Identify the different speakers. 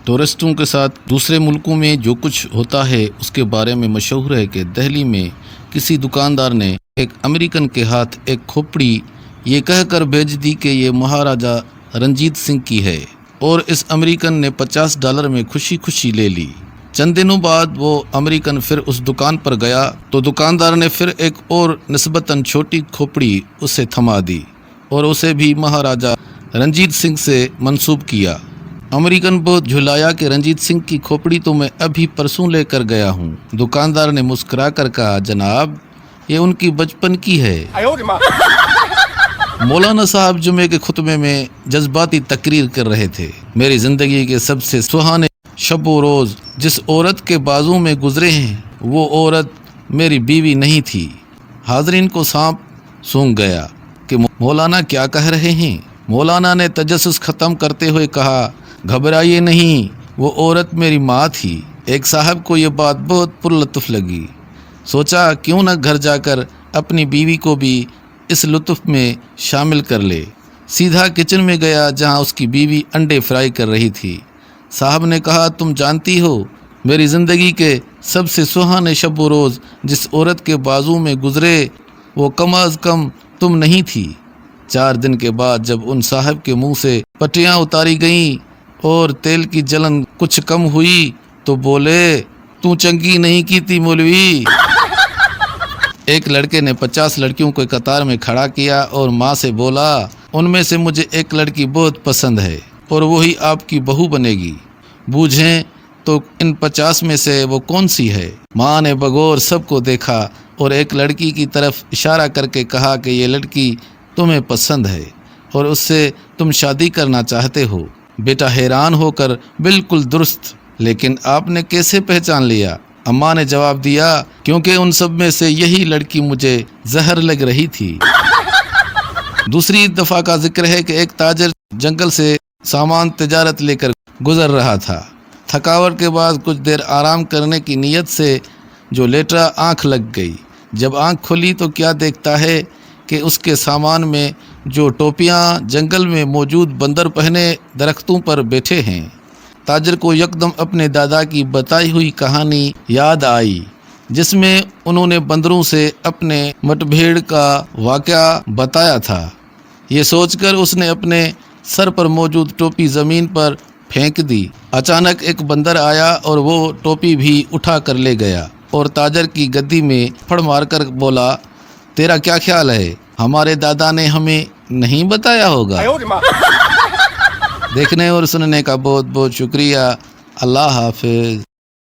Speaker 1: ٹورسٹوں کے ساتھ دوسرے ملکوں میں جو کچھ ہوتا ہے اس کے بارے میں مشہور ہے کہ دہلی میں کسی دکاندار نے ایک امریکن کے ہاتھ ایک کھوپڑی یہ کہہ کر بھیج دی کہ یہ مہاراجا رنجیت سنگھ کی ہے، اور اس امریکن نے $50 میں خوشی خوشی لے لی۔ چند دنوں بعد وہ امریکن پھر اس دکان پر گیا تو دکاندار نے پھر ایک اور نسبتاً چھوٹی کھوپڑی اسے تھما دی اور اسے بھی مہاراجا رنجیت سنگھ سے منسوب کیا۔ امریکن بہت جھلایا کہ رنجیت سنگھ کی کھوپڑی تو میں ابھی پرسوں لے کر گیا ہوں۔ دکاندار نے مسکرا کر کہا، جناب یہ ان کی بچپن کی ہے۔ مولانا صاحب جمعے کے خطبے میں جذباتی تقریر کر رہے تھے۔ میری زندگی کے سب سے سہانے شب و روز جس عورت کے بازو میں گزرے ہیں وہ عورت میری بیوی نہیں تھی۔ حاضرین کو سانپ سونگھ گیا کہ مولانا کیا کہہ رہے ہیں۔ مولانا نے تجسس ختم کرتے ہوئے کہا، گھبرائیے نہیں، وہ عورت میری ماں تھی۔ ایک صاحب کو یہ بات بہت پرلطف لگی، سوچا کیوں نہ گھر جا کر اپنی بیوی کو بھی اس لطف میں شامل کر لے۔ سیدھا کچن میں گیا جہاں اس کی بیوی انڈے فرائی کر رہی تھی۔ صاحب نے کہا، تم جانتی ہو میری زندگی کے سب سے سہانے شب و روز جس عورت کے بازو میں گزرے وہ کم از کم تم نہیں تھی۔ 4 دن کے بعد جب ان صاحب کے منہ سے پٹیاں اتاری گئیں اور تیل کی جلن کچھ کم ہوئی تو بولے، تو چنگی نہیں کی تھی مولوی۔ ایک لڑکے نے 50 لڑکیوں کو قطار میں کھڑا کیا اور ماں سے بولا، ان میں سے مجھے ایک لڑکی بہت پسند ہے اور وہی آپ کی بہو بنے گی، بوجھیں تو ان 50 میں سے وہ کون سی ہے؟ ماں نے بغور سب کو دیکھا اور ایک لڑکی کی طرف اشارہ کر کے کہا کہ یہ لڑکی تمہیں پسند ہے اور اس سے تم شادی کرنا چاہتے ہو۔ بیٹا حیران ہو کر، بالکل درست، لیکن آپ نے کیسے پہچان لیا؟ اماں نے جواب دیا، کیونکہ ان سب میں سے یہی لڑکی مجھے زہر لگ رہی تھی۔ دوسری دفعہ کا ذکر ہے کہ ایک تاجر جنگل سے سامان تجارت لے کر گزر رہا تھا۔ تھکاوٹ کے بعد کچھ دیر آرام کرنے کی نیت سے جو لیٹا، آنکھ لگ گئی۔ جب آنکھ کھلی تو کیا دیکھتا ہے کہ اس کے سامان میں جو ٹوپیاں جنگل میں موجود بندر پہنے درختوں پر بیٹھے ہیں۔ تاجر کو یکدم اپنے دادا کی بتائی ہوئی کہانی یاد آئی جس میں انہوں نے بندروں سے اپنے مٹبھیڑ کا واقعہ بتایا تھا۔ یہ سوچ کر اس نے اپنے سر پر موجود ٹوپی زمین پر پھینک دی۔ اچانک ایک بندر آیا اور وہ ٹوپی بھی اٹھا کر لے گیا اور تاجر کی گدی میں پھڑ مار کر بولا، تیرا کیا خیال ہے، ہمارے دادا نے ہمیں نہیں بتایا ہوگا؟ دیکھنے اور سننے کا بہت بہت شکریہ۔ اللہ حافظ۔